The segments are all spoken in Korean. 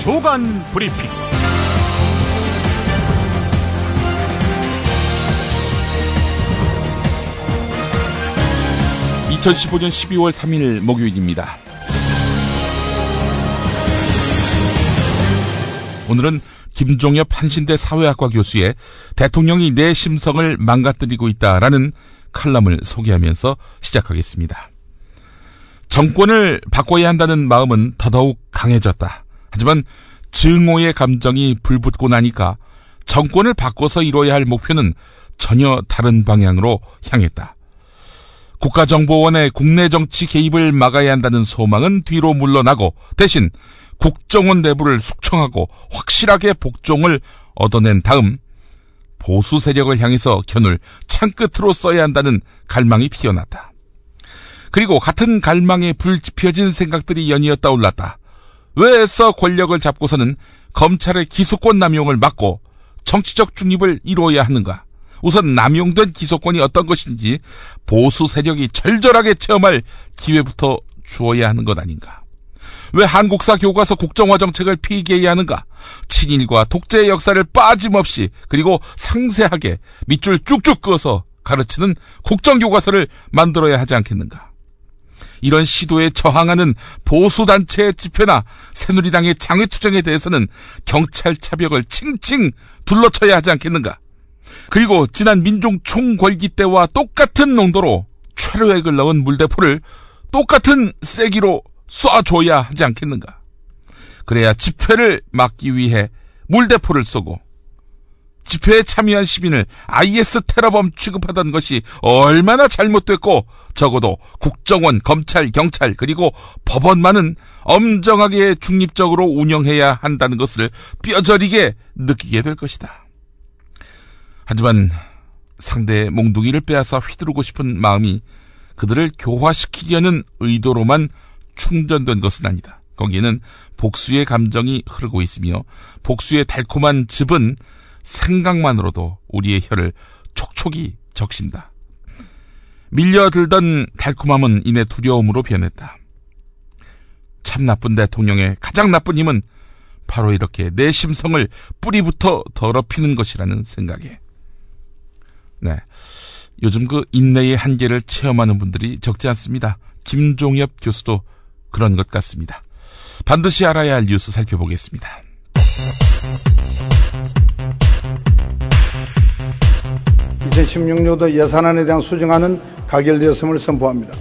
조간 브리핑. 2015년 12월 3일 목요일입니다. 오늘은 김종엽 한신대 사회학과 교수의 대통령이 내 심성을 망가뜨리고 있다라는 칼럼을 소개하면서 시작하겠습니다. 정권을 바꿔야 한다는 마음은 더더욱 강해졌다. 하지만 증오의 감정이 불붙고 나니까 정권을 바꿔서 이뤄야 할 목표는 전혀 다른 방향으로 향했다. 국가정보원의 국내 정치 개입을 막아야 한다는 소망은 뒤로 물러나고 대신 국정원 내부를 숙청하고 확실하게 복종을 얻어낸 다음 보수 세력을 향해서 견을 창끝으로 써야 한다는 갈망이 피어났다. 그리고 같은 갈망에 불 지펴진 생각들이 연이어 떠올랐다. 왜 애써 권력을 잡고서는 검찰의 기소권 남용을 막고 정치적 중립을 이루어야 하는가? 우선 남용된 기소권이 어떤 것인지 보수 세력이 절절하게 체험할 기회부터 주어야 하는 것 아닌가? 왜 한국사 교과서 국정화 정책을 폐기해야 하는가? 친일과 독재의 역사를 빠짐없이 그리고 상세하게 밑줄 쭉쭉 그어서 가르치는 국정교과서를 만들어야 하지 않겠는가? 이런 시도에 저항하는 보수단체의 집회나 새누리당의 장외투쟁에 대해서는 경찰 차벽을 칭칭 둘러쳐야 하지 않겠는가? 그리고 지난 민중 총궐기 때와 똑같은 농도로 최루액을 넣은 물대포를 똑같은 세기로 쏴줘야 하지 않겠는가? 그래야 집회를 막기 위해 물대포를 쏘고 집회에 참여한 시민을 IS 테러범 취급하던 것이 얼마나 잘못됐고 적어도 국정원, 검찰, 경찰 그리고 법원만은 엄정하게 중립적으로 운영해야 한다는 것을 뼈저리게 느끼게 될 것이다. 하지만 상대의 몽둥이를 빼앗아 휘두르고 싶은 마음이 그들을 교화시키려는 의도로만 충전된 것은 아니다. 거기에는 복수의 감정이 흐르고 있으며 복수의 달콤한 즙은 생각만으로도 우리의 혀를 촉촉이 적신다. 밀려들던 달콤함은 이내 두려움으로 변했다. 참 나쁜 대통령의 가장 나쁜 힘은 바로 이렇게 내 심성을 뿌리부터 더럽히는 것이라는 생각에. 네, 요즘 그 인내의 한계를 체험하는 분들이 적지 않습니다. 김종엽 교수도 그런 것 같습니다. 반드시 알아야 할 뉴스 살펴보겠습니다. (2016년도) 예산안에 대한 수정안은 가결되었음을 선포합니다.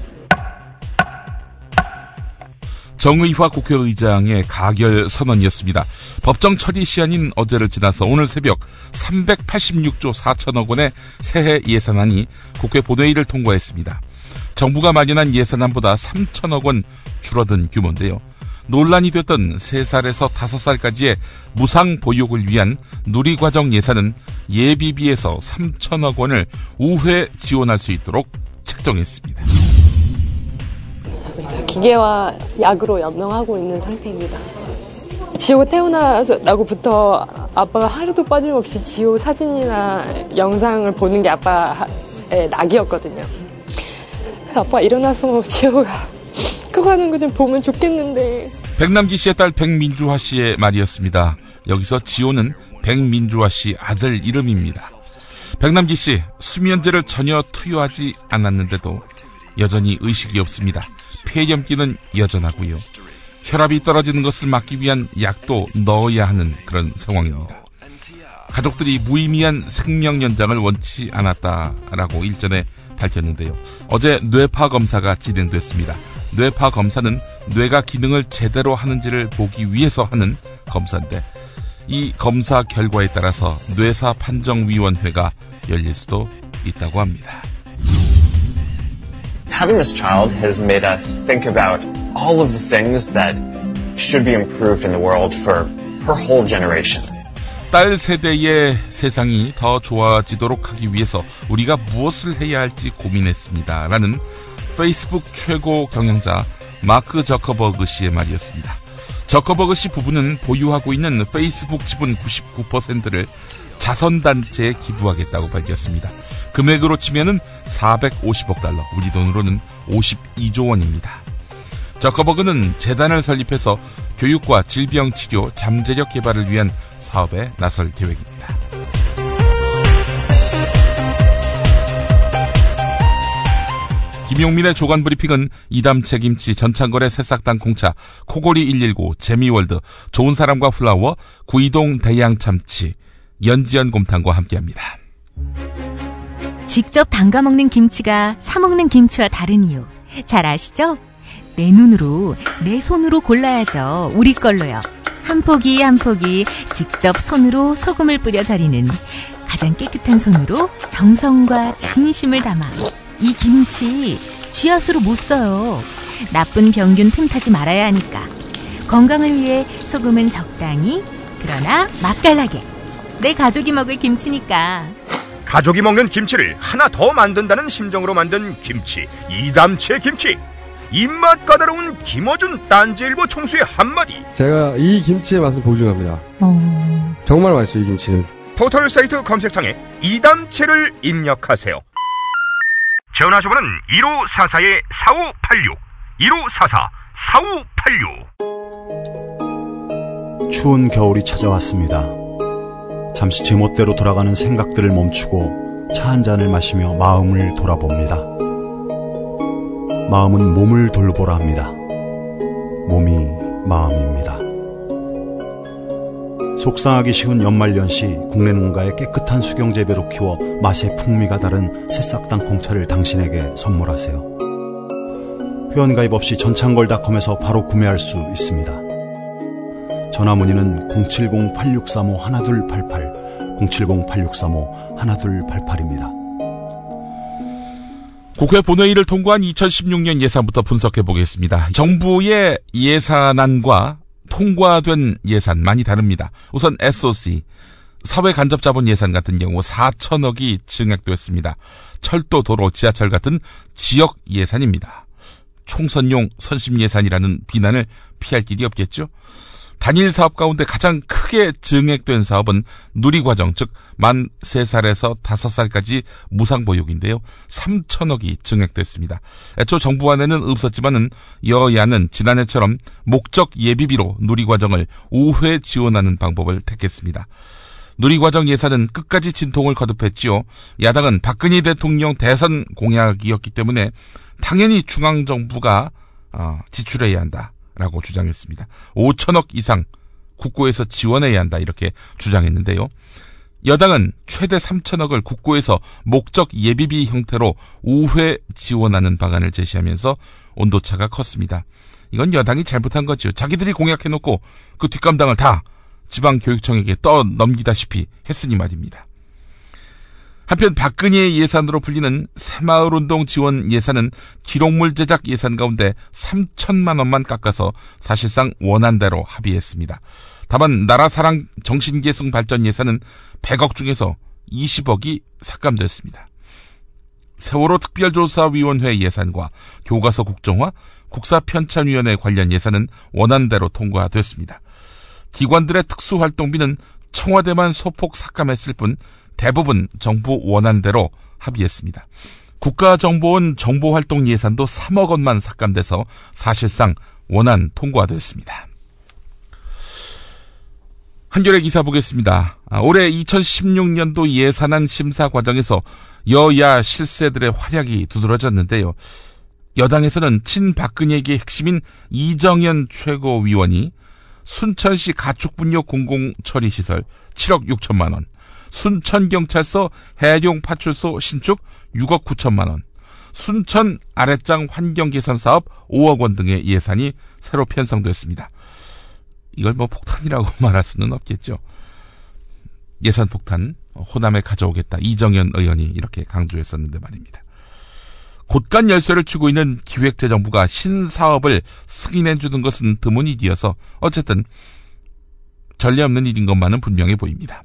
정의화 국회의장의 가결 선언이었습니다. 법정 처리 시한인 어제를 지나서 오늘 새벽 386조 4천억 원의 새해 예산안이 국회 본회의를 통과했습니다. 정부가 마련한 예산안보다 3천억 원 줄어든 규모인데요. 논란이 됐던 3살에서 5살까지의 무상 보육을 위한 누리과정 예산은 예비비에서 3천억 원을 우회 지원할 수 있도록 책정했습니다. 기계와 약으로 연명하고 있는 상태입니다. 지호 태어나고부터 아빠가 하루도 빠짐없이 지호 사진이나 영상을 보는 게 아빠의 낙이었거든요. 그래서 아빠 일어나서 지호가 커가는 거 좀 보면 좋겠는데. 백남기 씨의 딸 백민주화 씨의 말이었습니다. 여기서 지호는 백민주화 씨 아들 이름입니다. 백남기 씨, 수면제를 전혀 투여하지 않았는데도 여전히 의식이 없습니다. 폐렴기는 여전하고요. 혈압이 떨어지는 것을 막기 위한 약도 넣어야 하는 그런 상황입니다. 가족들이 무의미한 생명 연장을 원치 않았다라고 일전에 밝혔는데요. 어제 뇌파 검사가 진행됐습니다. 뇌파 검사는 뇌가 기능을 제대로 하는지를 보기 위해서 하는 검사인데 이 검사 결과에 따라서 뇌사 판정위원회가 열릴 수도 있다고 합니다. Having this child has made us think about all of the things that should be improved in the world for her whole generation. 딸 세대의 세상이 더 좋아지도록 하기 위해서 우리가 무엇을 해야 할지 고민했습니다. 라는 페이스북 최고 경영자 마크 저커버그 씨의 말이었습니다. 저커버그 씨 부부는 보유하고 있는 페이스북 지분 99%를 자선단체에 기부하겠다고 밝혔습니다. 금액으로 치면은 450억 달러, 우리 돈으로는 52조 원입니다. 저커버그는 재단을 설립해서 교육과 질병치료, 잠재력 개발을 위한 사업에 나설 계획입니다. 김용민의 조간브리핑은 이담채 김치, 전창걸의 새싹당 콩차, 코골이 119, 재미월드, 좋은 사람과 플라워, 구이동 대양참치, 연지연 곰탕과 함께합니다. 직접 담가 먹는 김치가 사 먹는 김치와 다른 이유 잘 아시죠? 내 눈으로, 내 손으로 골라야죠. 우리 걸로요. 한 포기 한 포기 직접 손으로 소금을 뿌려 절이는, 가장 깨끗한 손으로 정성과 진심을 담아 이 김치 쥐앗으로 못 써요. 나쁜 병균 틈타지 말아야 하니까. 건강을 위해 소금은 적당히, 그러나 맛깔나게. 내 가족이 먹을 김치니까. 가족이 먹는 김치를 하나 더 만든다는 심정으로 만든 김치, 이담채 김치. 입맛 까다로운 김어준 딴지일보 총수의 한마디. 제가 이 김치의 맛을 보증합니다. 정말 맛있어요, 이 김치는. 포털 사이트 검색창에 이담채를 입력하세요. 전화주문은 1544-4586, 1544-4586. 추운 겨울이 찾아왔습니다. 잠시 제멋대로 돌아가는 생각들을 멈추고 차 한 잔을 마시며 마음을 돌아봅니다. 마음은 몸을 돌보라 합니다. 몸이 마음입니다. 속상하기 쉬운 연말연시, 국내 농가의 깨끗한 수경재배로 키워 맛의 풍미가 다른 새싹당 콩차를 당신에게 선물하세요. 회원가입 없이 전창걸닷컴에서 바로 구매할 수 있습니다. 전화문의는 070-8635-1288, 070-8635-1288입니다. 국회 본회의를 통과한 2016년 예산부터 분석해 보겠습니다. 정부의 예산안과 통과된 예산 많이 다릅니다. 우선 SOC, 사회간접자본 예산 같은 경우 4천억이 증액됐습니다. 철도, 도로, 지하철 같은 지역 예산입니다. 총선용 선심 예산이라는 비난을 피할 길이 없겠죠. 단일 사업 가운데 가장 크게 증액된 사업은 누리과정, 즉 만 3살에서 5살까지 무상보육인데요. 3천억이 증액됐습니다. 애초 정부안에는 없었지만은 여야는 지난해처럼 목적 예비비로 누리과정을 5회 지원하는 방법을 택했습니다. 누리과정 예산은 끝까지 진통을 거듭했지요. 야당은 박근혜 대통령 대선 공약이었기 때문에 당연히 중앙정부가 지출해야 한다라고 주장했습니다. 5천억 이상 국고에서 지원해야 한다 이렇게 주장했는데요. 여당은 최대 3천억을 국고에서 목적 예비비 형태로 5회 지원하는 방안을 제시하면서 온도차가 컸습니다. 이건 여당이 잘못한 거죠. 자기들이 공약해놓고 그 뒷감당을 다 지방교육청에게 떠넘기다시피 했으니 말입니다. 한편 박근혜의 예산으로 불리는 새마을운동 지원 예산은 기록물 제작 예산 가운데 3천만 원만 깎아서 사실상 원안대로 합의했습니다. 다만 나라사랑 정신계승 발전 예산은 100억 중에서 20억이 삭감됐습니다. 세월호 특별조사위원회 예산과 교과서 국정화, 국사편찬위원회 관련 예산은 원안대로 통과됐습니다. 기관들의 특수활동비는 청와대만 소폭 삭감했을 뿐 대부분 정부 원안대로 합의했습니다. 국가정보원 정보활동 예산도 3억 원만 삭감돼서 사실상 원안 통과됐습니다. 한겨레 기사 보겠습니다. 올해 2016년도 예산안 심사 과정에서 여야 실세들의 활약이 두드러졌는데요. 여당에서는 친박근혜계의 핵심인 이정현 최고위원이 순천시 가축분뇨 공공처리시설 7억 6천만 원, 순천경찰서 해룡파출소 신축 6억 9천만 원, 순천 아랫장 환경개선사업 5억 원 등의 예산이 새로 편성됐습니다. 이걸 폭탄이라고 말할 수는 없겠죠. 예산 폭탄 호남에 가져오겠다. 이정현 의원이 이렇게 강조했었는데 말입니다. 곳간 열쇠를 쥐고 있는 기획재정부가 신사업을 승인해주는 것은 드문 일이어서 어쨌든 전례 없는 일인 것만은 분명해 보입니다.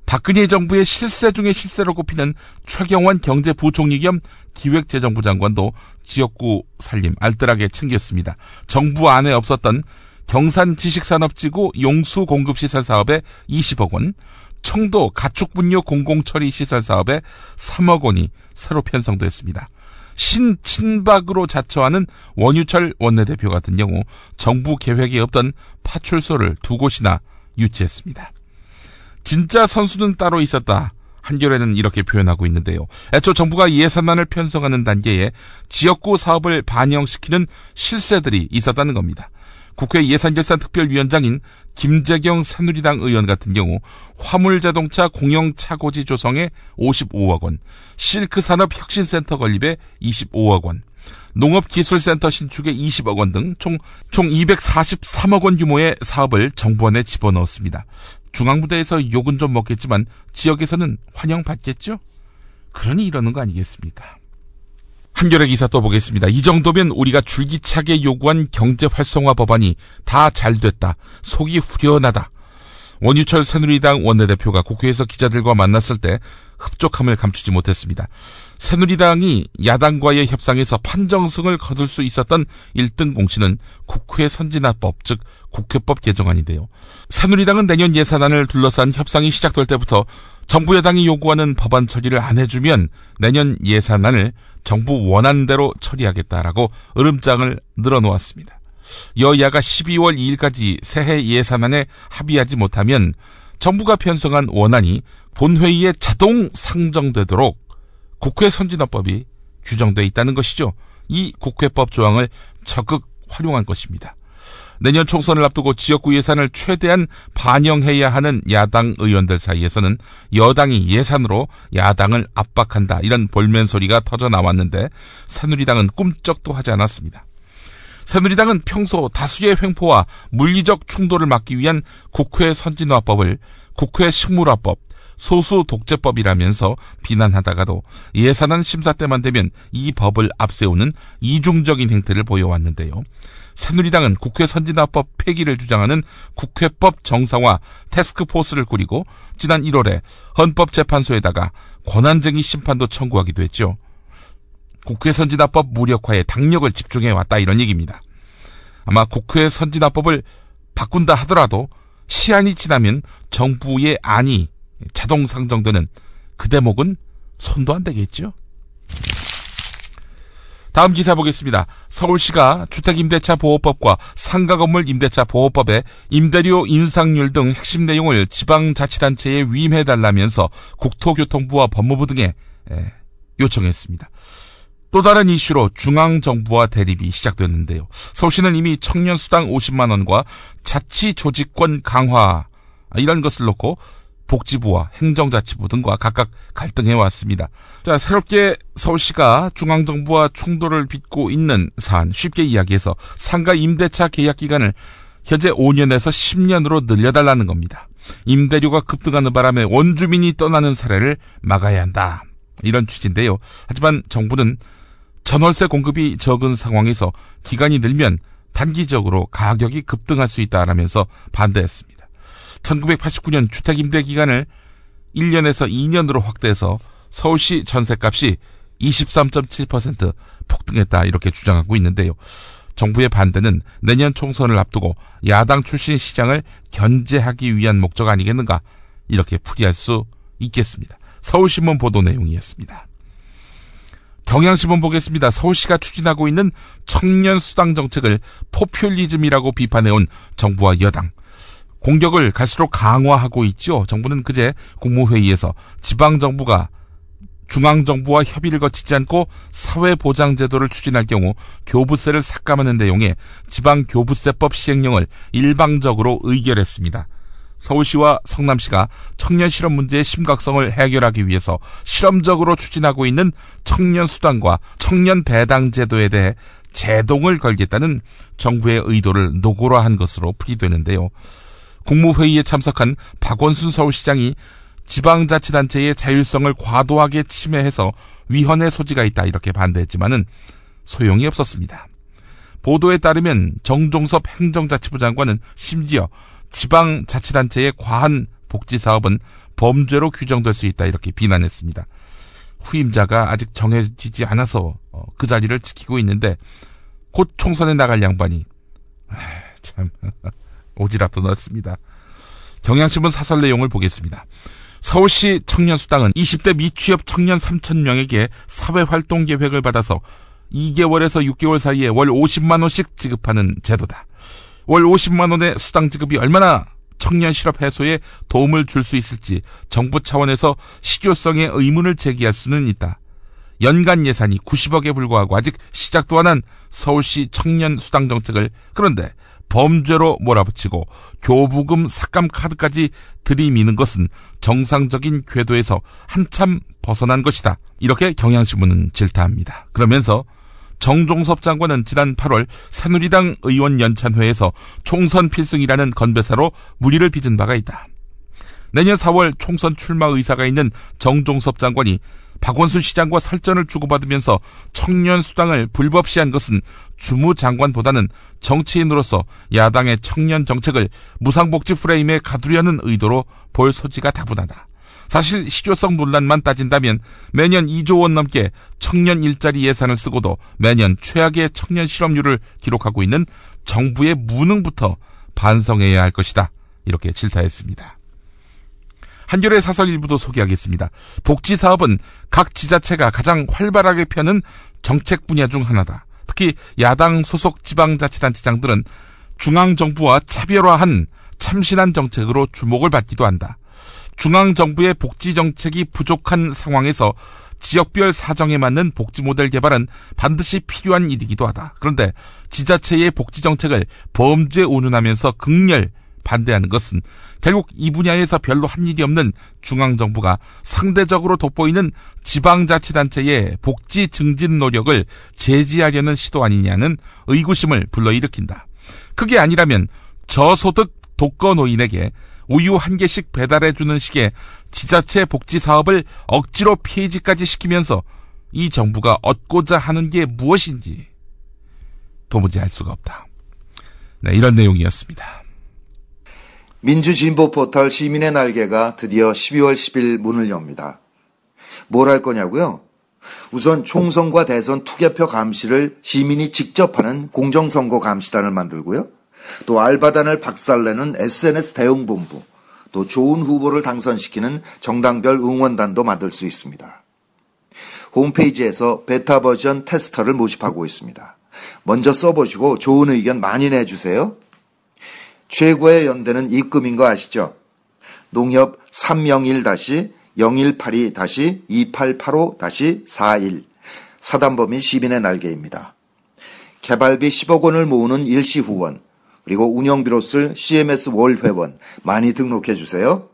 박근혜 정부의 실세 중에 실세로 꼽히는 최경환 경제부총리 겸 기획재정부 장관도 지역구 살림 알뜰하게 챙겼습니다. 정부 안에 없었던 경산지식산업지구 용수공급시설 사업에 20억 원, 청도 가축분뇨 공공처리시설 사업에 3억 원이 새로 편성됐습니다. 신친박으로 자처하는 원유철 원내대표 같은 경우 정부 계획에 없던 파출소를 2곳이나 유치했습니다. 진짜 선수는 따로 있었다. 한겨레는 이렇게 표현하고 있는데요. 애초 정부가 예산안을 편성하는 단계에 지역구 사업을 반영시키는 실세들이 있었다는 겁니다. 국회 예산결산특별위원장인 김재경 새누리당 의원 같은 경우 화물자동차 공영차고지 조성에 55억 원, 실크산업혁신센터 건립에 25억 원, 농업기술센터 신축에 20억 원 등 총 243억 원 규모의 사업을 정부안에 집어넣었습니다. 중앙부대에서 욕은 좀 먹겠지만 지역에서는 환영받겠죠? 그러니 이러는 거 아니겠습니까? 한겨레 기사 또 보겠습니다. 이 정도면 우리가 줄기차게 요구한 경제활성화 법안이 다 잘됐다. 속이 후련하다. 원유철 새누리당 원내대표가 국회에서 기자들과 만났을 때 흡족함을 감추지 못했습니다. 새누리당이 야당과의 협상에서 판정승을 거둘 수 있었던 1등 공신은 국회 선진화법, 즉 국회법 개정안인데요. 새누리당은 내년 예산안을 둘러싼 협상이 시작될 때부터 정부 여당이 요구하는 법안 처리를 안 해주면 내년 예산안을 정부 원안대로 처리하겠다라고 으름장을 늘어놓았습니다. 여야가 12월 2일까지 새해 예산안에 합의하지 못하면 정부가 편성한 원안이 본회의에 자동 상정되도록 국회 선진화법이 규정돼 있다는 것이죠. 이 국회법 조항을 적극 활용한 것입니다. 내년 총선을 앞두고 지역구 예산을 최대한 반영해야 하는 야당 의원들 사이에서는 여당이 예산으로 야당을 압박한다, 이런 볼멘 소리가 터져 나왔는데 새누리당은 꿈쩍도 하지 않았습니다. 새누리당은 평소 다수의 횡포와 물리적 충돌을 막기 위한 국회 선진화법을 국회 식물화법, 소수 독재법이라면서 비난하다가도 예산안 심사 때만 되면 이 법을 앞세우는 이중적인 행태를 보여왔는데요. 새누리당은 국회 선진화법 폐기를 주장하는 국회법 정상화 태스크포스를 꾸리고 지난 1월에 헌법재판소에다가 권한쟁의 심판도 청구하기도 했죠. 국회 선진화법 무력화에 당력을 집중해왔다, 이런 얘기입니다. 아마 국회 선진화법을 바꾼다 하더라도 시한이 지나면 정부의 안이 자동 상정되는 그 대목은 손도 안 대겠죠. 다음 기사 보겠습니다. 서울시가 주택임대차 보호법과 상가건물 임대차 보호법의 임대료 인상률 등 핵심 내용을 지방자치단체에 위임해달라면서 국토교통부와 법무부 등에 요청했습니다. 또 다른 이슈로 중앙정부와 대립이 시작됐는데요. 서울시는 이미 청년수당 50만 원과 자치조직권 강화, 이런 것을 놓고 복지부와 행정자치부 등과 각각 갈등해왔습니다. 자, 새롭게 서울시가 중앙정부와 충돌을 빚고 있는 사안, 쉽게 이야기해서 상가 임대차 계약 기간을 현재 5년에서 10년으로 늘려달라는 겁니다. 임대료가 급등하는 바람에 원주민이 떠나는 사례를 막아야 한다, 이런 취지인데요. 하지만 정부는 전월세 공급이 적은 상황에서 기간이 늘면 단기적으로 가격이 급등할 수 있다라면서 반대했습니다. 1989년 주택임대 기간을 1년에서 2년으로 확대해서 서울시 전셋값이 23.7% 폭등했다, 이렇게 주장하고 있는데요. 정부의 반대는 내년 총선을 앞두고 야당 출신 시장을 견제하기 위한 목적 아니겠는가, 이렇게 풀이할 수 있겠습니다. 서울신문 보도 내용이었습니다. 경향신문 보겠습니다. 서울시가 추진하고 있는 청년수당 정책을 포퓰리즘이라고 비판해온 정부와 여당. 공격을 갈수록 강화하고 있죠. 정부는 그제 국무회의에서 지방정부가 중앙정부와 협의를 거치지 않고 사회보장제도를 추진할 경우 교부세를 삭감하는 내용의 지방교부세법 시행령을 일방적으로 의결했습니다. 서울시와 성남시가 청년 실업 문제의 심각성을 해결하기 위해서 실험적으로 추진하고 있는 청년수당과 청년배당제도에 대해 제동을 걸겠다는 정부의 의도를 노골화한 것으로 풀이되는데요. 국무회의에 참석한 박원순 서울시장이 지방자치단체의 자율성을 과도하게 침해해서 위헌의 소지가 있다, 이렇게 반대했지만은 소용이 없었습니다. 보도에 따르면 정종섭 행정자치부 장관은 심지어 지방자치단체의 과한 복지사업은 범죄로 규정될 수 있다, 이렇게 비난했습니다. 후임자가 아직 정해지지 않아서 그 자리를 지키고 있는데 곧 총선에 나갈 양반이 참 오지랖도 넓습니다. 경향신문 사설 내용을 보겠습니다. 서울시 청년수당은 20대 미취업 청년 3,000명에게 사회활동 계획을 받아서 2개월에서 6개월 사이에 월 50만 원씩 지급하는 제도다. 월 50만 원의 수당 지급이 얼마나 청년 실업 해소에 도움을 줄 수 있을지 정부 차원에서 실효성의 의문을 제기할 수는 있다. 연간 예산이 90억에 불과하고 아직 시작도 안 한 서울시 청년 수당 정책을 그런데 범죄로 몰아붙이고 교부금 삭감 카드까지 들이미는 것은 정상적인 궤도에서 한참 벗어난 것이다. 이렇게 경향신문은 질타합니다. 그러면서 정종섭 장관은 지난 8월 새누리당 의원 연찬회에서 총선 필승이라는 건배사로 물의를 빚은 바가 있다. 내년 4월 총선 출마 의사가 있는 정종섭 장관이 박원순 시장과 설전을 주고받으면서 청년 수당을 불법 시한 것은 주무장관보다는 정치인으로서 야당의 청년 정책을 무상복지 프레임에 가두려는 의도로 볼 소지가 다분하다. 사실 실효성 논란만 따진다면 매년 2조 원 넘게 청년 일자리 예산을 쓰고도 매년 최악의 청년 실업률을 기록하고 있는 정부의 무능부터 반성해야 할 것이다. 이렇게 질타했습니다. 한겨레 사설 일부도 소개하겠습니다. 복지사업은 각 지자체가 가장 활발하게 펴는 정책 분야 중 하나다. 특히 야당 소속 지방자치단체장들은 중앙정부와 차별화한 참신한 정책으로 주목을 받기도 한다. 중앙정부의 복지정책이 부족한 상황에서 지역별 사정에 맞는 복지 모델 개발은 반드시 필요한 일이기도 하다. 그런데 지자체의 복지정책을 범죄 운운하면서 극렬 반대하는 것은 결국 이 분야에서 별로 한 일이 없는 중앙정부가 상대적으로 돋보이는 지방자치단체의 복지 증진 노력을 제지하려는 시도 아니냐는 의구심을 불러일으킨다. 그게 아니라면 저소득 독거노인에게 우유 한 개씩 배달해주는 식의 지자체 복지 사업을 억지로 폐지까지 시키면서 이 정부가 얻고자 하는 게 무엇인지 도무지 알 수가 없다. 네, 이런 내용이었습니다. 민주진보 포털 시민의 날개가 드디어 12월 10일 문을 엽니다. 뭘 할 거냐고요? 우선 총선과 대선 투개표 감시를 시민이 직접 하는 공정선거 감시단을 만들고요. 또 알바단을 박살내는 SNS 대응본부, 또 좋은 후보를 당선시키는 정당별 응원단도 만들 수 있습니다. 홈페이지에서 베타 버전 테스터를 모집하고 있습니다. 먼저 써보시고 좋은 의견 많이 내주세요. 최고의 연대는 입금인 거 아시죠? 농협 301-0182-2885-41 사단법인 시민의 날개입니다. 개발비 10억 원을 모으는 일시 후원, 그리고 운영비로 쓸 CMS 월 회원 많이 등록해 주세요.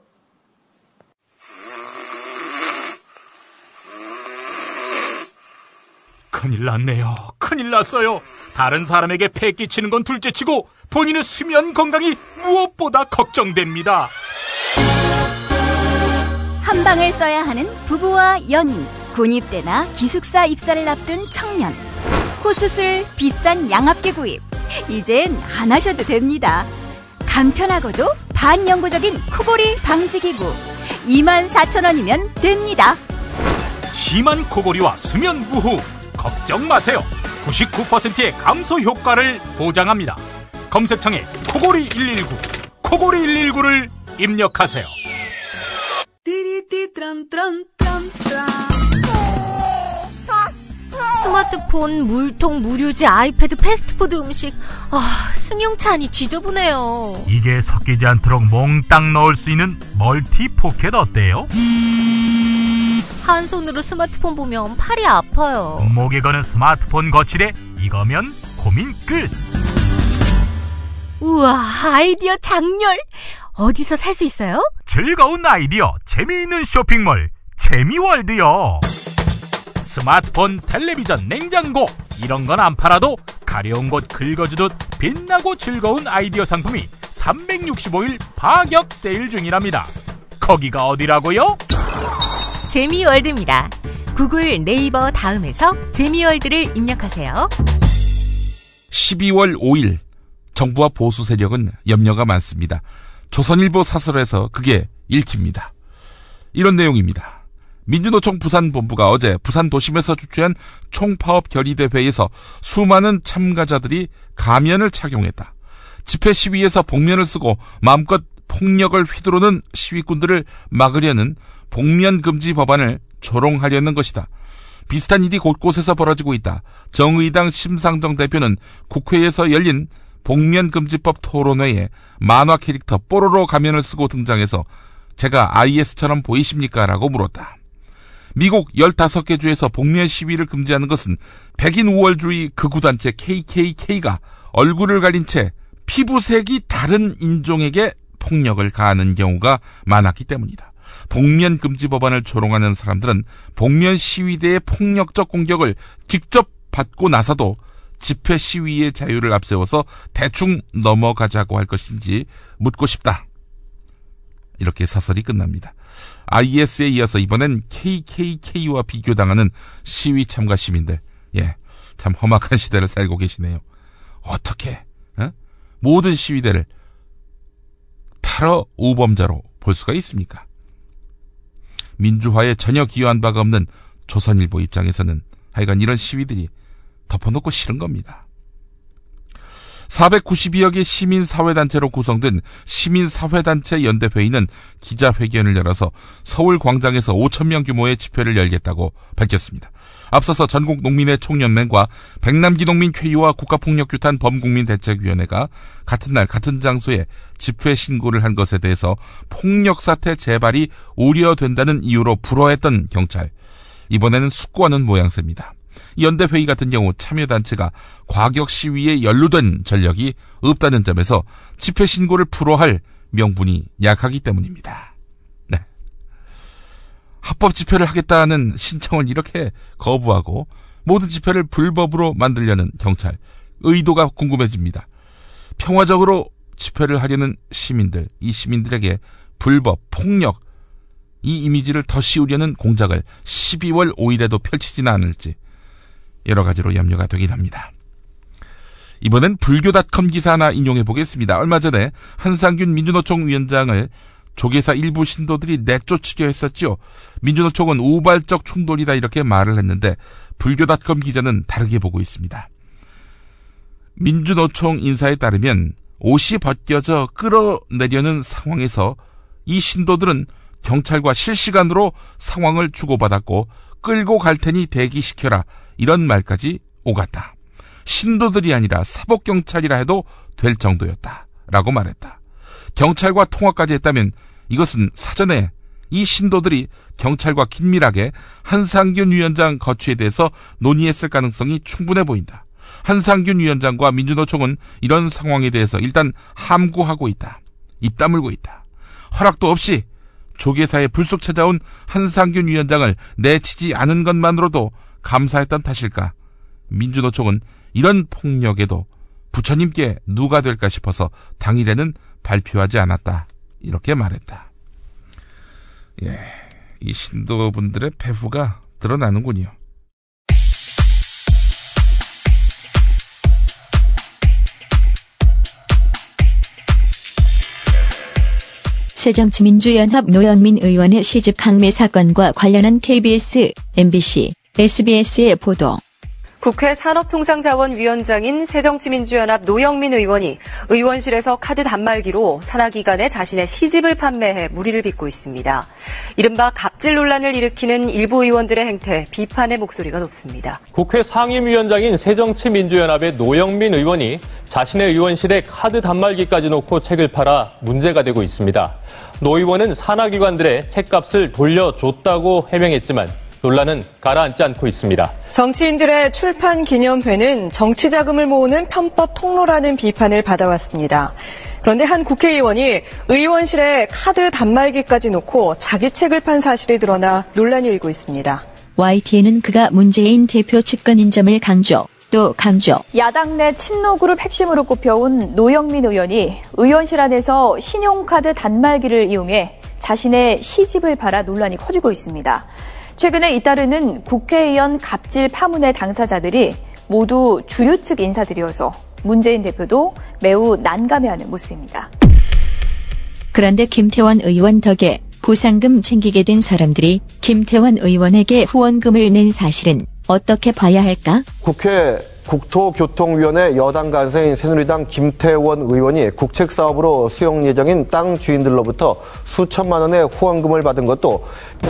큰일 났네요. 큰일 났어요. 다른 사람에게 폐 끼치는 건 둘째치고 본인의 수면 건강이 무엇보다 걱정됩니다. 한 방을 써야 하는 부부와 연인, 군입대나 기숙사 입사를 앞둔 청년, 코수술, 비싼 양압기 구입, 이젠 안 하셔도 됩니다. 간편하고도 반영구적인 코골이 방지기구 24,000원이면 됩니다. 심한 코골이와 수면 무호 걱정 마세요. 99%의 감소 효과를 보장합니다. 검색창에 코골이 119, 코골이 119를 입력하세요. 스마트폰, 물통, 무료지, 아이패드, 패스트푸드 음식. 승용차 안이 지저분해요. 이게 섞이지 않도록 몽땅 넣을 수 있는 멀티 포켓 어때요? 한 손으로 스마트폰 보면 팔이 아파요. 목에 거는 스마트폰 거치대 이거면 고민 끝. 우와, 아이디어 장렬. 어디서 살 수 있어요? 즐거운 아이디어, 재미있는 쇼핑몰 재미월드요. 스마트폰, 텔레비전, 냉장고 이런 건 안 팔아도 가려운 곳 긁어주듯 빛나고 즐거운 아이디어 상품이 365일 파격 세일 중이랍니다. 거기가 어디라고요? 재미월드입니다. 구글, 네이버 다음에서 재미월드를 입력하세요. 12월 5일 정부와 보수 세력은 염려가 많습니다. 조선일보 사설에서 그게 읽힙니다. 이런 내용입니다. 민주노총 부산본부가 어제 부산 도심에서 주최한 총파업 결의대회에서 수많은 참가자들이 가면을 착용했다. 집회 시위에서 복면을 쓰고 마음껏 폭력을 휘두르는 시위꾼들을 막으려는 복면금지 법안을 조롱하려는 것이다. 비슷한 일이 곳곳에서 벌어지고 있다. 정의당 심상정 대표는 국회에서 열린 복면금지법 토론회에 만화 캐릭터 뽀로로 가면을 쓰고 등장해서 제가 IS처럼 보이십니까? 라고 물었다. 미국 15개 주에서 복면 시위를 금지하는 것은 백인 우월주의 극우단체 KKK가 얼굴을 가린 채 피부색이 다른 인종에게 폭력을 가하는 경우가 많았기 때문이다. 복면 금지 법안을 조롱하는 사람들은 복면 시위대의 폭력적 공격을 직접 받고 나서도 집회 시위의 자유를 앞세워서 대충 넘어가자고 할 것인지 묻고 싶다. 이렇게 사설이 끝납니다. IS에 이어서 이번엔 KKK와 비교당하는 시위 참가 시민들, 참 험악한 시대를 살고 계시네요. 어떻게 모든 시위대를 테러 우범자로 볼 수가 있습니까? 민주화에 전혀 기여한 바가 없는 조선일보 입장에서는 하여간 이런 시위들이 덮어놓고 싫은 겁니다. 492여 개 시민사회단체로 구성된 시민사회단체 연대회의는 기자회견을 열어서 서울 광장에서 5,000명 규모의 집회를 열겠다고 밝혔습니다. 앞서서 전국농민의 총연맹과 백남기농민회의와 국가폭력규탄 범국민대책위원회가 같은 날 같은 장소에 집회 신고를 한 것에 대해서 폭력사태 재발이 우려된다는 이유로 불허했던 경찰. 이번에는 숙고하는 모양새입니다. 연대회의 같은 경우 참여단체가 과격 시위에 연루된 전력이 없다는 점에서 집회 신고를 불허할 명분이 약하기 때문입니다. 네. 합법 집회를 하겠다는 신청을 이렇게 거부하고 모든 집회를 불법으로 만들려는 경찰. 의도가 궁금해집니다. 평화적으로 집회를 하려는 시민들, 이 시민들에게 불법, 폭력, 이 이미지를 더 씌우려는 공작을 12월 5일에도 펼치지는 않을지 여러 가지로 염려가 되긴 합니다. 이번엔 불교닷컴 기사 하나 인용해 보겠습니다. 얼마 전에 한상균 민주노총 위원장을 조계사 일부 신도들이 내쫓으려 했었죠. 민주노총은 우발적 충돌이다 이렇게 말을 했는데 불교닷컴 기자는 다르게 보고 있습니다. 민주노총 인사에 따르면 옷이 벗겨져 끌어내려는 상황에서 이 신도들은 경찰과 실시간으로 상황을 주고받았고 끌고 갈 테니 대기시켜라 이런 말까지 오갔다. 신도들이 아니라 사법경찰이라 해도 될 정도였다 라고 말했다. 경찰과 통화까지 했다면 이것은 사전에 이 신도들이 경찰과 긴밀하게 한상균 위원장 거취에 대해서 논의했을 가능성이 충분해 보인다. 한상균 위원장과 민주노총은 이런 상황에 대해서 일단 함구하고 있다. 입 다물고 있다. 허락도 없이 조계사에 불쑥 찾아온 한상균 위원장을 내치지 않은 것만으로도 감사했던 탓일까? 민주노총은 이런 폭력에도 부처님께 누가 될까 싶어서 당일에는 발표하지 않았다. 이렇게 말했다. 이 신도분들의 배후가 드러나는군요. 새정치민주연합 노영민 의원의 시집 강매 사건과 관련한 KBS, MBC, SBS의 보도. 국회 산업통상자원위원장인 새정치민주연합 노영민 의원이 의원실에서 카드 단말기로 산하기관에 자신의 시집을 판매해 물의를 빚고 있습니다. 이른바 갑질 논란을 일으키는 일부 의원들의 행태에 비판의 목소리가 높습니다. 국회 상임위원장인 새정치민주연합의 노영민 의원이 자신의 의원실에 카드 단말기까지 놓고 책을 팔아 문제가 되고 있습니다. 노 의원은 산하기관들의 책값을 돌려줬다고 해명했지만 논란은 가라앉지 않고 있습니다. 정치인들의 출판 기념회는 정치 자금을 모으는 편법 통로라는 비판을 받아왔습니다. 그런데 한 국회의원이 의원실에 카드 단말기까지 놓고 자기 책을 판 사실이 드러나 논란이 일고 있습니다. YTN은 그가 문재인 대표 측근인 점을 강조. 야당 내 친노그룹 핵심으로 꼽혀온 노영민 의원이 의원실 안에서 신용카드 단말기를 이용해 자신의 시집을 팔아 논란이 커지고 있습니다. 최근에 잇따르는 국회의원 갑질 파문의 당사자들이 모두 주류 측 인사들이어서 문재인 대표도 매우 난감해하는 모습입니다. 그런데 김태원 의원 덕에 보상금 챙기게 된 사람들이 김태원 의원에게 후원금을 낸 사실은 어떻게 봐야 할까? 국회 국토교통위원회 여당 간사인 새누리당 김태원 의원이 국책사업으로 수용 예정인 땅 주인들로부터 수천만 원의 후원금을 받은 것도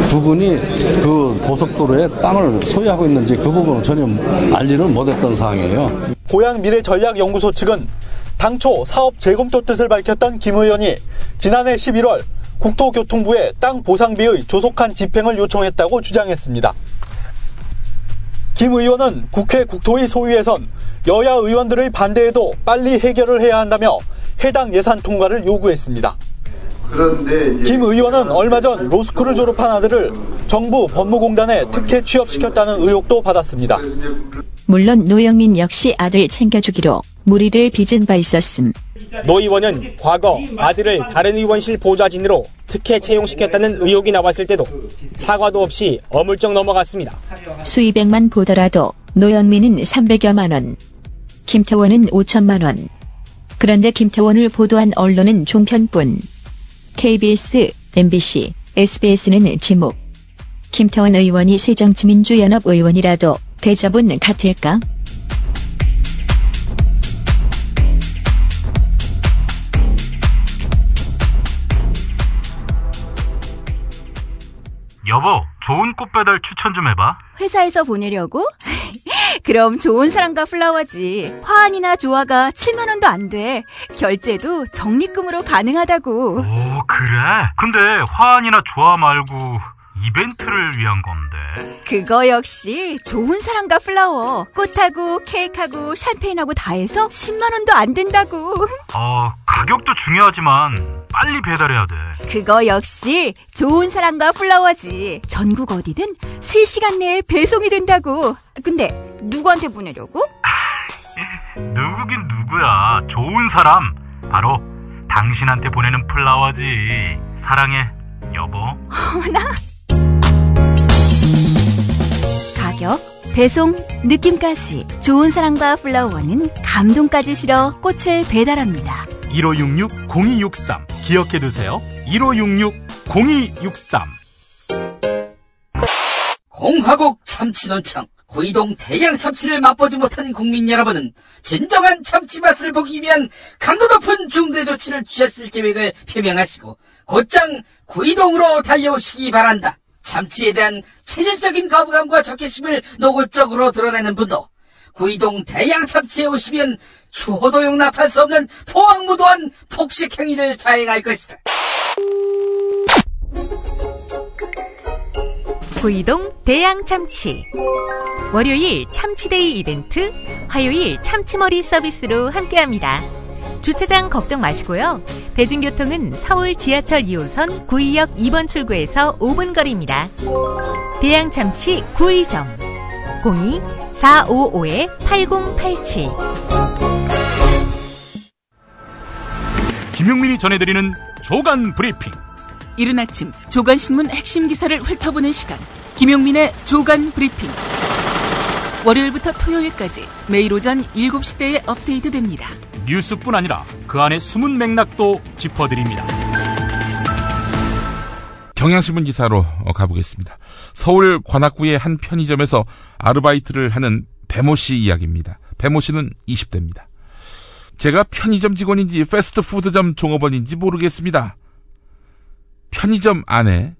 두 분이 그 고속도로에 땅을 소유하고 있는지 그 부분은 전혀 알지를 못했던 사항이에요. 고향미래전략연구소 측은 당초 사업 재검토 뜻을 밝혔던 김 의원이 지난해 11월 국토교통부에 땅 보상비의 조속한 집행을 요청했다고 주장했습니다. 김 의원은 국회 국토위 소위에선 여야 의원들의 반대에도 빨리 해결을 해야 한다며 해당 예산 통과를 요구했습니다. 그런데 김 의원은 얼마 전 로스쿨을 졸업한 아들을 정부 법무공단에 특혜 취업시켰다는 의혹도 받았습니다. 물론 노영민 역시 아들 챙겨주기로 무리를 빚은 바 있었음. 노 의원은 과거 아들을 다른 의원실 보좌진으로 특혜 채용시켰다는 의혹이 나왔을 때도 사과도 없이 어물쩍 넘어갔습니다. 수입액만 보더라도 노영민은 300여만 원, 김태원은 5천만 원. 그런데 김태원을 보도한 언론은 종편뿐. KBS, MBC, SBS는 제목. 김태원 의원이 새정치민주연합 의원이라도 대접은 같을까? 여보, 좋은 꽃 배달 추천 좀 해봐. 회사에서 보내려고? 그럼 좋은 사람과 플라워지. 화환이나 조화가 7만 원도 안 돼. 결제도 적립금으로 가능하다고. 오, 그래? 근데 화환이나 조화 말고 이벤트를 위한 건데. 그거 역시 좋은 사람과 플라워. 꽃하고 케이크하고 샴페인하고 다 해서 10만 원도 안 된다고. 가격도 중요하지만 빨리 배달해야 돼. 그거 역시 좋은 사람과 플라워지. 전국 어디든 3시간 내에 배송이 된다고. 근데 누구한테 보내려고? 누구긴 누구야. 좋은 사람. 바로 당신한테 보내는 플라워지. 사랑해, 여보. 어머나. 가격, 배송, 느낌까지 좋은 사랑과 플라워는 감동까지 실어 꽃을 배달합니다. 1566-0263 기억해두세요. 1566-0263 공화국 참치논평. 구이동 대양 참치를 맛보지 못한 국민 여러분은 진정한 참치 맛을 보기 위한 강도 높은 중대 조치를 취했을 계획을 표명하시고 곧장 구이동으로 달려오시기 바란다. 참치에 대한 체질적인 거부감과 적개심을 노골적으로 드러내는 분도 구이동 대양 참치에 오시면 추호도 용납할 수 없는 포악무도한 폭식 행위를 자행할 것이다. 구이동 대양 참치. 월요일 참치데이 이벤트, 화요일 참치머리 서비스로 함께합니다. 주차장 걱정 마시고요. 대중교통은 서울 지하철 2호선 구의역 2번 출구에서 5분 거리입니다. 대양참치 구의점 02-455-8087. 김용민이 전해드리는 조간 브리핑. 이른 아침 조간신문 핵심 기사를 훑어보는 시간, 김용민의 조간 브리핑. 월요일부터 토요일까지 매일 오전 7시대에 업데이트됩니다. 뉴스뿐 아니라 그 안에 숨은 맥락도 짚어드립니다. 경향신문 기사로 가보겠습니다. 서울 관악구의 한 편의점에서 아르바이트를 하는 배모 씨 이야기입니다. 배모 씨는 20대입니다. 제가 편의점 직원인지 패스트푸드점 종업원인지 모르겠습니다. 편의점 안에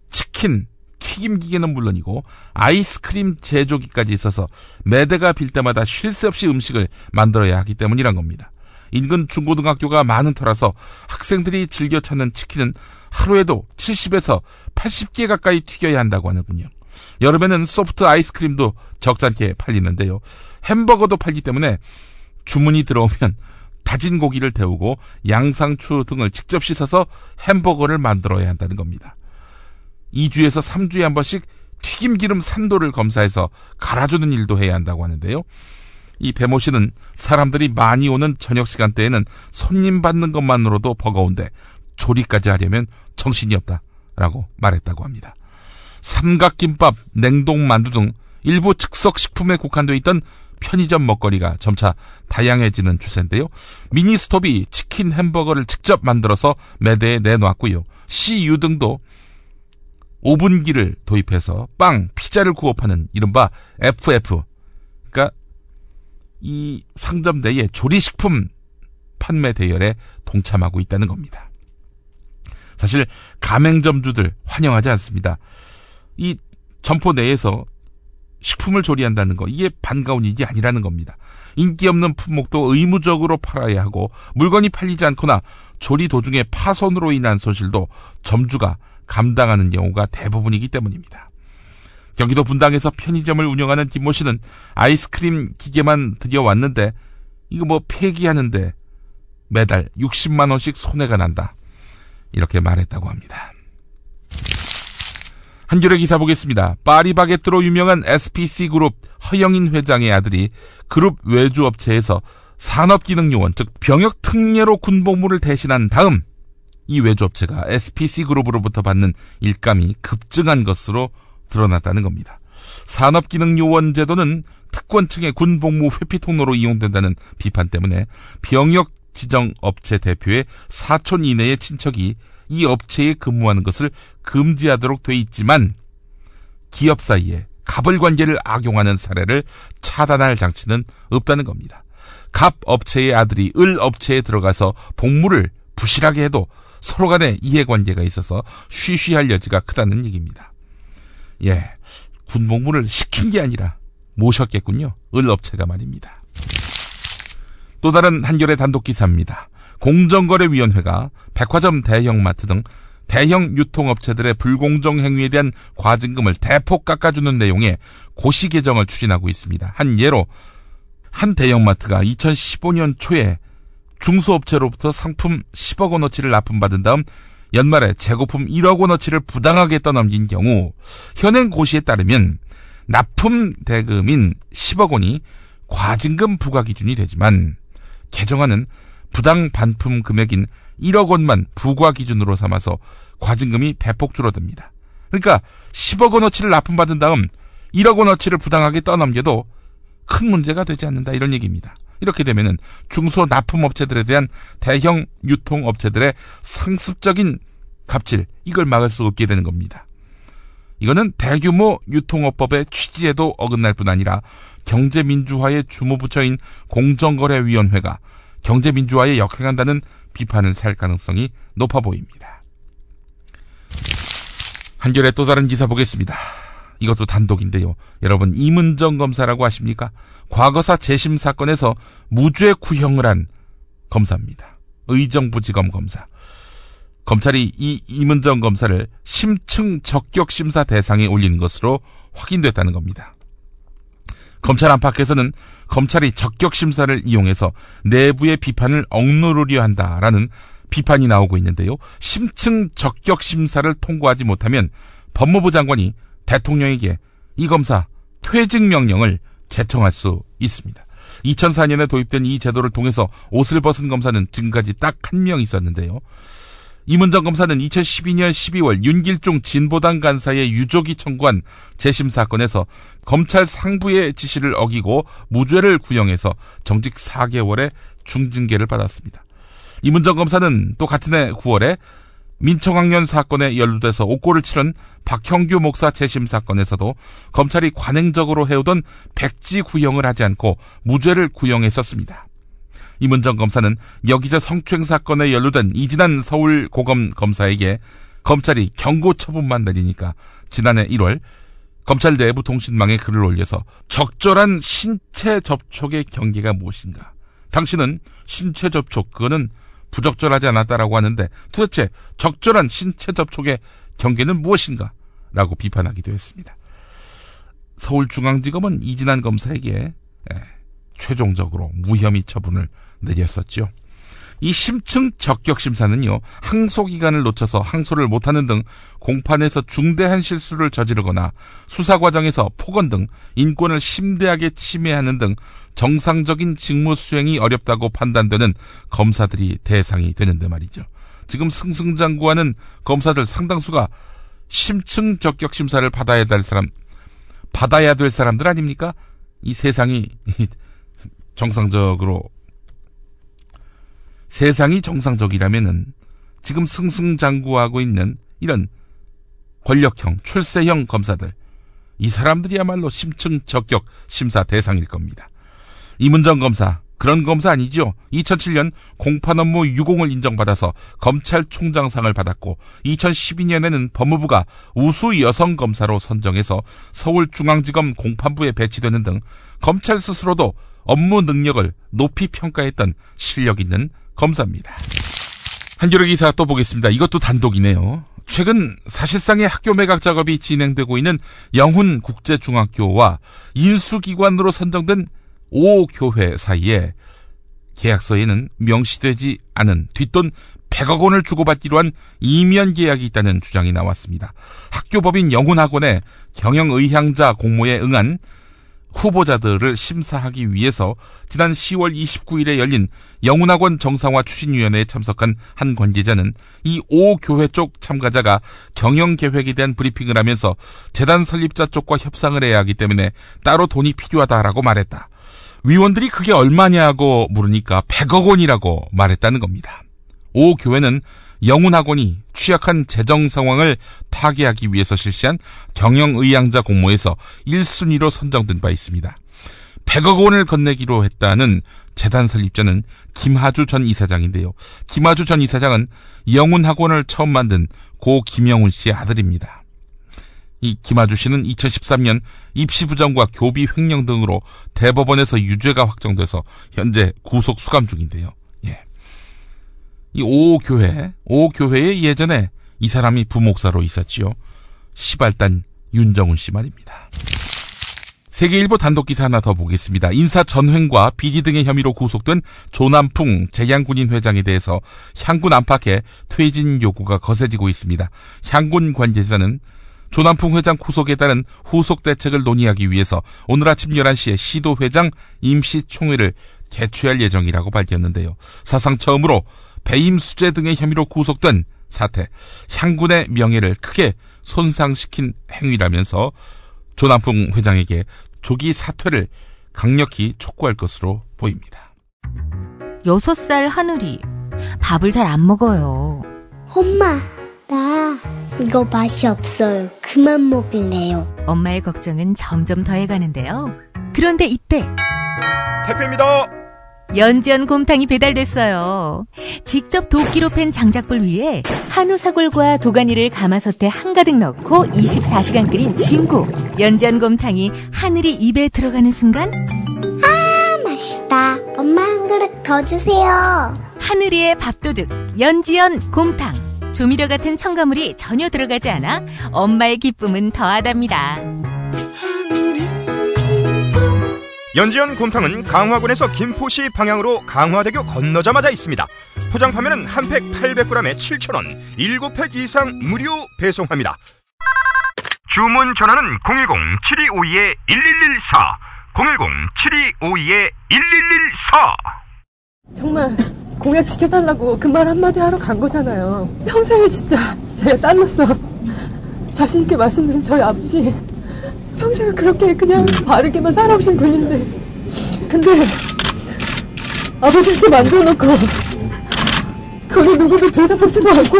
치킨, 튀김기계는 물론이고 아이스크림 제조기까지 있어서 매대가 빌 때마다 쉴 새 없이 음식을 만들어야 하기 때문이란 겁니다. 인근 중고등학교가 많은 터라서 학생들이 즐겨 찾는 치킨은 하루에도 70에서 80개 가까이 튀겨야 한다고 하는군요. 여름에는 소프트 아이스크림도 적잖게 팔리는데요. 햄버거도 팔기 때문에 주문이 들어오면 다진 고기를 데우고 양상추 등을 직접 씻어서 햄버거를 만들어야 한다는 겁니다. 2주에서 3주에 한 번씩 튀김기름 산도를 검사해서 갈아주는 일도 해야 한다고 하는데요. 이 배모 씨는 사람들이 많이 오는 저녁 시간대에는 손님 받는 것만으로도 버거운데 조리까지 하려면 정신이 없다라고 말했다고 합니다. 삼각김밥, 냉동만두 등 일부 즉석식품에 국한되어 있던 편의점 먹거리가 점차 다양해지는 추세인데요. 미니스톱이 치킨, 햄버거를 직접 만들어서 매대에 내놓았고요. CU 등도 오븐기를 도입해서 빵, 피자를 구워 파는 이른바 FF, 그러니까 이 상점 내의 조리식품 판매 대열에 동참하고 있다는 겁니다. 사실 가맹점주들 환영하지 않습니다. 이 점포 내에서 식품을 조리한다는 거, 이게 반가운 일이 아니라는 겁니다. 인기 없는 품목도 의무적으로 팔아야 하고, 물건이 팔리지 않거나 조리 도중에 파손으로 인한 손실도 점주가 감당하는 경우가 대부분이기 때문입니다. 경기도 분당에서 편의점을 운영하는 김모 씨는 아이스크림 기계만 들여왔는데 이거 뭐 폐기하는데 매달 60만 원씩 손해가 난다, 이렇게 말했다고 합니다. 한겨레 기사 보겠습니다. 파리바게뜨로 유명한 SPC그룹 허영인 회장의 아들이 그룹 외주업체에서 산업기능요원, 즉 병역특례로 군복무를 대신한 다음 이 외주업체가 SPC그룹으로부터 받는 일감이 급증한 것으로 드러났다는 겁니다. 산업기능요원 제도는 특권층의 군복무 회피 통로로 이용된다는 비판 때문에 병역지정업체 대표의 사촌 이내의 친척이 이 업체에 근무하는 것을 금지하도록 돼 있지만 기업 사이에 갑을 관계를 악용하는 사례를 차단할 장치는 없다는 겁니다. 갑 업체의 아들이 을 업체에 들어가서 복무를 부실하게 해도 서로 간에 이해관계가 있어서 쉬쉬할 여지가 크다는 얘기입니다. 예, 군복무를 시킨 게 아니라 모셨겠군요. 을 업체가 말입니다. 또 다른 한겨레 단독 기사입니다. 공정거래위원회가 백화점, 대형마트 등 대형 유통업체들의 불공정 행위에 대한 과징금을 대폭 깎아주는 내용의 고시 개정을 추진하고 있습니다. 한 예로 한 대형마트가 2015년 초에 중소업체로부터 상품 10억 원어치를 납품받은 다음 연말에 재고품 1억 원어치를 부당하게 떠넘긴 경우 현행 고시에 따르면 납품 대금인 10억 원이 과징금 부과 기준이 되지만 개정안은 부당 반품 금액인 1억 원만 부과 기준으로 삼아서 과징금이 대폭 줄어듭니다. 그러니까 10억 원어치를 납품받은 다음 1억 원어치를 부당하게 떠넘겨도 큰 문제가 되지 않는다, 이런 얘기입니다. 이렇게 되면은 중소 납품업체들에 대한 대형 유통업체들의 상습적인 갑질, 이걸 막을 수 없게 되는 겁니다. 이거는 대규모 유통업법의 취지에도 어긋날 뿐 아니라 경제민주화의 주무부처인 공정거래위원회가 경제민주화에 역행한다는 비판을 살 가능성이 높아 보입니다. 한겨레 또 다른 기사 보겠습니다. 이것도 단독인데요. 여러분, 이문정 검사라고 아십니까? 과거사 재심 사건에서 무죄 구형을 한 검사입니다. 의정부지검 검사. 검찰이 이 이문정 검사를 심층 적격심사 대상에 올린 것으로 확인됐다는 겁니다. 검찰 안팎에서는 검찰이 적격심사를 이용해서 내부의 비판을 억누르려 한다라는 비판이 나오고 있는데요. 심층 적격심사를 통과하지 못하면 법무부 장관이 대통령에게 이 검사 퇴직 명령을 제청할 수 있습니다. 2004년에 도입된 이 제도를 통해서 옷을 벗은 검사는 지금까지 딱 한 명 있었는데요. 이문정 검사는 2012년 12월 윤길중 진보당 간사의 유족이 청구한 재심 사건에서 검찰 상부의 지시를 어기고 무죄를 구형해서 정직 4개월의 중징계를 받았습니다. 이문정 검사는 또 같은 해 9월에 민청학년 사건에 연루돼서 옥고를 치른 박형규 목사 재심 사건에서도 검찰이 관행적으로 해오던 백지 구형을 하지 않고 무죄를 구형했었습니다. 이문정 검사는 여기자 성추행 사건에 연루된 이진한 서울고검 검사에게 검찰이 경고 처분만 내리니까 지난해 1월 검찰 내부 통신망에 글을 올려서 적절한 신체 접촉의 경계가 무엇인가? 당신은 신체 접촉, 그거는 부적절하지 않았다라고 하는데 도대체 적절한 신체 접촉의 경계는 무엇인가? 라고 비판하기도 했습니다. 서울중앙지검은 이진한 검사에게 최종적으로 무혐의 처분을 내렸었죠. 이 심층 적격심사는요, 항소기간을 놓쳐서 항소를 못하는 등 공판에서 중대한 실수를 저지르거나 수사 과정에서 폭언 등 인권을 심대하게 침해하는 등 정상적인 직무 수행이 어렵다고 판단되는 검사들이 대상이 되는데 말이죠. 지금 승승장구하는 검사들 상당수가 심층 적격심사를 받아야 될 사람들 아닙니까? 이 세상이 세상이 정상적이라면은 지금 승승장구하고 있는 이런 권력형, 출세형 검사들, 이 사람들이야말로 심층 적격 심사 대상일 겁니다. 이문정 검사, 그런 검사 아니죠. 2007년 공판 업무 유공을 인정받아서 검찰총장상을 받았고 2012년에는 법무부가 우수 여성 검사로 선정해서 서울중앙지검 공판부에 배치되는 등 검찰 스스로도 업무 능력을 높이 평가했던 실력 있는 검사입니다. 한겨레 기사 또 보겠습니다. 이것도 단독이네요. 최근 사실상의 학교 매각 작업이 진행되고 있는 영훈국제중학교와 인수기관으로 선정된 5교회 사이에 계약서에는 명시되지 않은 뒷돈 100억 원을 주고받기로 한 이면 계약이 있다는 주장이 나왔습니다. 학교법인 영훈학원의 경영의향자 공모에 응한 후보자들을 심사하기 위해서 지난 10월 29일에 열린 영훈학원 정상화 추진위원회에 참석한 한 관계자는 이 5교회 쪽 참가자가 경영계획에 대한 브리핑을 하면서 재단 설립자 쪽과 협상을 해야 하기 때문에 따로 돈이 필요하다라고 말했다. 위원들이 그게 얼마냐고 물으니까 100억 원이라고 말했다는 겁니다. 5교회는 영훈학원이 취약한 재정 상황을 타개하기 위해서 실시한 경영의향자 공모에서 1순위로 선정된 바 있습니다. 100억 원을 건네기로 했다는 재단 설립자는 김하주 전 이사장인데요. 김하주 전 이사장은 영훈학원을 처음 만든 고 김영훈 씨의 아들입니다. 이 김하주 씨는 2013년 입시부정과 교비 횡령 등으로 대법원에서 유죄가 확정돼서 현재 구속 수감 중인데요. 이 5교회에 예전에 이 사람이 부목사로 있었지요. 시발단 윤정훈 씨 말입니다. 세계일보 단독기사 하나 더 보겠습니다. 인사전횡과 비리 등의 혐의로 구속된 조남풍 재향군인 회장에 대해서 향군 안팎의 퇴진 요구가 거세지고 있습니다. 향군 관계자는 조남풍 회장 구속에 따른 후속 대책을 논의하기 위해서 오늘 아침 11시에 시도회장 임시총회를 개최할 예정이라고 밝혔는데요. 사상 처음으로 배임 수재 등의 혐의로 구속된 사태, 향군의 명예를 크게 손상시킨 행위라면서 조남풍 회장에게 조기 사퇴를 강력히 촉구할 것으로 보입니다. 6살 하늘이 밥을 잘 안 먹어요. 엄마, 나 이거 맛이 없어요. 그만 먹을래요. 엄마의 걱정은 점점 더해가는데요. 그런데 이때 택배입니다. 연지연 곰탕이 배달됐어요. 직접 도끼로 팬 장작불 위에 한우 사골과 도가니를 가마솥에 한가득 넣고 24시간 끓인 진구. 연지연 곰탕이 하늘이 입에 들어가는 순간 아, 맛있다. 엄마 한 그릇 더 주세요. 하늘이의 밥도둑 연지연 곰탕. 조미료 같은 첨가물이 전혀 들어가지 않아 엄마의 기쁨은 더하답니다. 연지연 곰탕은 강화군에서 김포시 방향으로 강화대교 건너자마자 있습니다. 포장 판매는 한 팩 800g에 7,000원, 7팩 이상 무료 배송합니다. 주문 전화는 010-7252-1114, 010-7252-1114. 정말 공약 지켜달라고 그 말 한마디 하러 간 거잖아요. 평생을 진짜 제가 딸로서 자신 있게 말씀드린 저희 아버지 평생을 그렇게 그냥 바르게만 살아오신 분인데, 근데 아버지 이렇게 만들어놓고 거기 누구도 대답하지도 않고,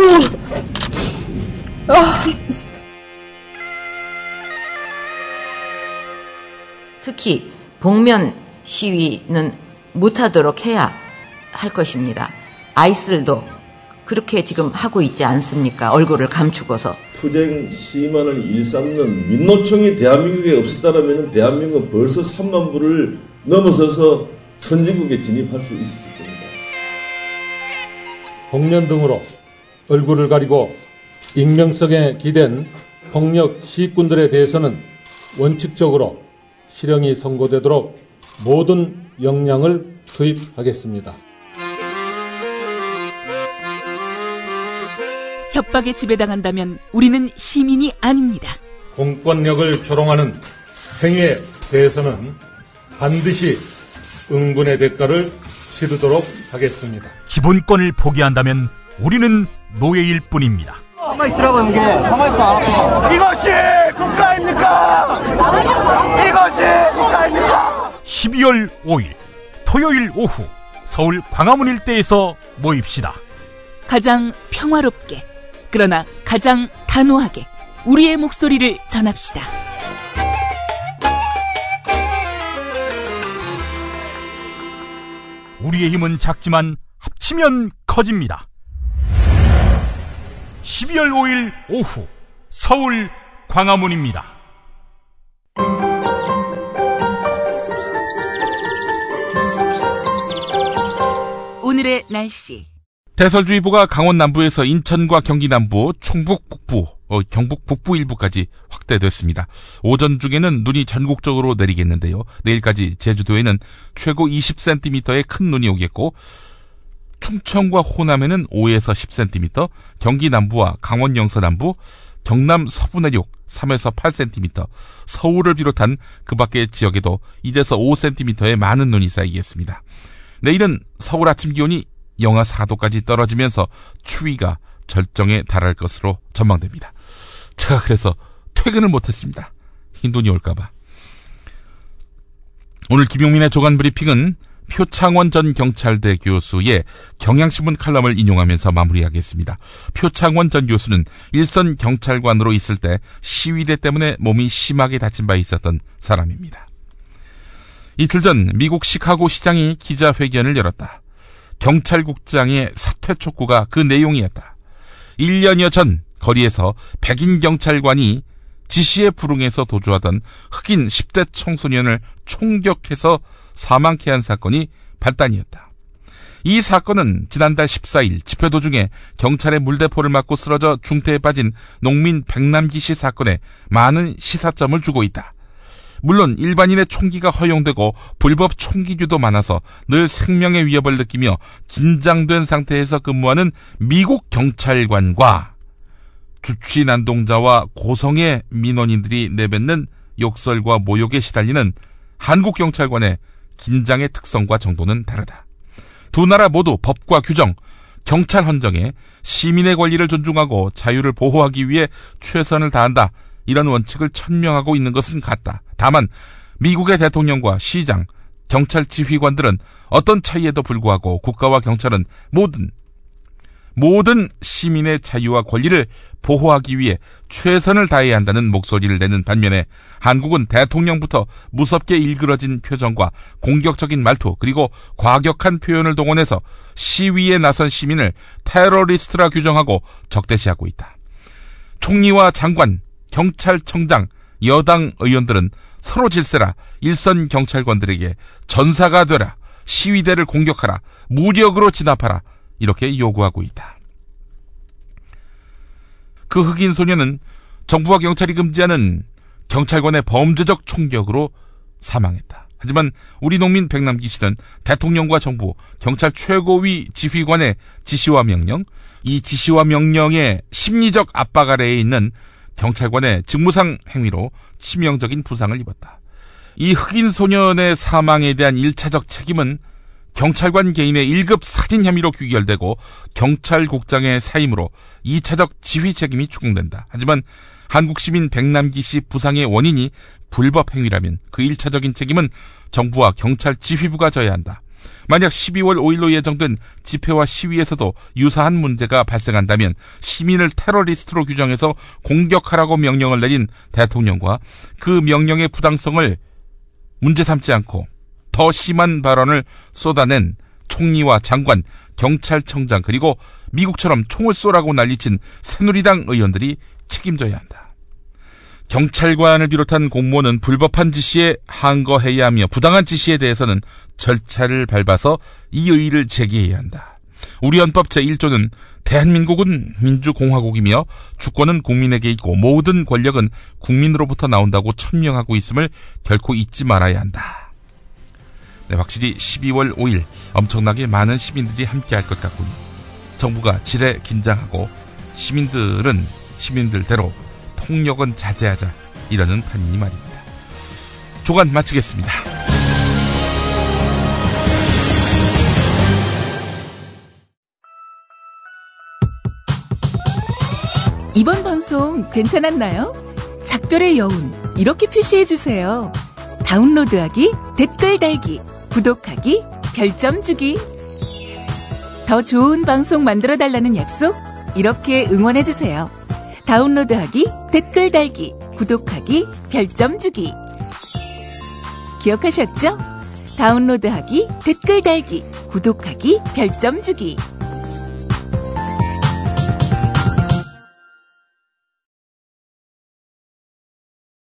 특히 복면 시위는 못하도록 해야 할 것입니다. 아이슬도 그렇게 지금 하고 있지 않습니까? 얼굴을 감추고서. 투쟁 시위만을 일삼는 민노총이 대한민국에 없었다면 대한민국은 벌써 3만 부를 넘어서서 선진국에 진입할 수 있었을 겁니다. 복면 등으로 얼굴을 가리고 익명성에 기댄 폭력 시위꾼들에 대해서는 원칙적으로 실형이 선고되도록 모든 역량을 투입하겠습니다. 협박에 지배당한다면 우리는 시민이 아닙니다. 공권력을 조롱하는 행위에 대해서는 반드시 응분의 대가를 치르도록 하겠습니다. 기본권을 포기한다면 우리는 노예일 뿐입니다. 가만히 있으라고 이게. 가만히 있어. 이것이 국가입니까? 이것이 국가입니까? 12월 5일 토요일 오후 서울 광화문 일대에서 모입시다. 가장 평화롭게, 그러나 가장 단호하게 우리의 목소리를 전합시다. 우리의 힘은 작지만 합치면 커집니다. 12월 5일 오후 서울 광화문입니다. 오늘의 날씨. 대설주의보가 강원 남부에서 인천과 경기 남부, 충북 북부, 경북 북부 일부까지 확대됐습니다. 오전 중에는 눈이 전국적으로 내리겠는데요. 내일까지 제주도에는 최고 20cm의 큰 눈이 오겠고, 충청과 호남에는 5에서 10cm, 경기 남부와 강원 영서 남부, 경남 서부 내륙 3에서 8cm, 서울을 비롯한 그 밖의 지역에도 1에서 5cm의 많은 눈이 쌓이겠습니다. 내일은 서울 아침 기온이 영하 4도까지 떨어지면서 추위가 절정에 달할 것으로 전망됩니다. 제가 그래서 퇴근을 못했습니다. 흰 눈이 올까봐. 오늘 김용민의 조간 브리핑은 표창원 전 경찰대 교수의 경향신문 칼럼을 인용하면서 마무리하겠습니다. 표창원 전 교수는 일선 경찰관으로 있을 때 시위대 때문에 몸이 심하게 다친 바 있었던 사람입니다. 이틀 전 미국 시카고 시장이 기자회견을 열었다. 경찰국장의 사퇴 촉구가 그 내용이었다. 1년여 전 거리에서 백인 경찰관이 지시에 불응해서 도주하던 흑인 10대 청소년을 총격해서 사망케 한 사건이 발단이었다. 이 사건은 지난달 14일 집회 도중에 경찰의 물대포를 맞고 쓰러져 중태에 빠진 농민 백남기 씨 사건에 많은 시사점을 주고 있다. 물론 일반인의 총기가 허용되고 불법 총기류도 많아서 늘 생명의 위협을 느끼며 긴장된 상태에서 근무하는 미국 경찰관과 주취난동자와 고성의 민원인들이 내뱉는 욕설과 모욕에 시달리는 한국 경찰관의 긴장의 특성과 정도는 다르다. 두 나라 모두 법과 규정, 경찰 헌정에 시민의 권리를 존중하고 자유를 보호하기 위해 최선을 다한다. 이런 원칙을 천명하고 있는 것은 같다. 다만 미국의 대통령과 시장, 경찰 지휘관들은 어떤 차이에도 불구하고 국가와 경찰은 모든 시민의 자유와 권리를 보호하기 위해 최선을 다해야 한다는 목소리를 내는 반면에 한국은 대통령부터 무섭게 일그러진 표정과 공격적인 말투 그리고 과격한 표현을 동원해서 시위에 나선 시민을 테러리스트라 규정하고 적대시하고 있다. 총리와 장관, 경찰청장, 여당 의원들은 서로 질세라, 일선 경찰관들에게 전사가 되라, 시위대를 공격하라, 무력으로 진압하라 이렇게 요구하고 있다. 그 흑인 소녀는 정부와 경찰이 금지하는 경찰관의 범죄적 총격으로 사망했다. 하지만 우리 농민 백남기 씨는 대통령과 정부, 경찰 최고위 지휘관의 지시와 명령, 이 지시와 명령의 심리적 압박 아래에 있는 경찰관의 직무상 행위로 치명적인 부상을 입었다. 이 흑인 소년의 사망에 대한 1차적 책임은 경찰관 개인의 1급 살인 혐의로 귀결되고 경찰국장의 사임으로 2차적 지휘 책임이 추궁된다. 하지만 한국 시민 백남기 씨 부상의 원인이 불법 행위라면 그 1차적인 책임은 정부와 경찰 지휘부가 져야 한다. 만약 12월 5일로 예정된 집회와 시위에서도 유사한 문제가 발생한다면 시민을 테러리스트로 규정해서 공격하라고 명령을 내린 대통령과 그 명령의 부당성을 문제 삼지 않고 더 심한 발언을 쏟아낸 총리와 장관, 경찰청장 그리고 미국처럼 총을 쏘라고 난리친 새누리당 의원들이 책임져야 한다. 경찰관을 비롯한 공무원은 불법한 지시에 항거해야 하며 부당한 지시에 대해서는 절차를 밟아서 이의를 제기해야 한다. 우리 헌법 제1조는 대한민국은 민주공화국이며 주권은 국민에게 있고 모든 권력은 국민으로부터 나온다고 천명하고 있음을 결코 잊지 말아야 한다. 네, 확실히 12월 5일 엄청나게 많은 시민들이 함께할 것 같군요. 정부가 지레 긴장하고 시민들은 시민들대로 폭력은 자제하자 이러는 판이니 말입니다. 조간 마치겠습니다. 이번 방송 괜찮았나요? 작별의 여운 이렇게 표시해주세요. 다운로드하기, 댓글 달기, 구독하기, 별점 주기. 더 좋은 방송 만들어달라는 약속 이렇게 응원해주세요. 다운로드하기, 댓글 달기, 구독하기, 별점 주기. 기억하셨죠? 다운로드하기, 댓글 달기, 구독하기, 별점 주기.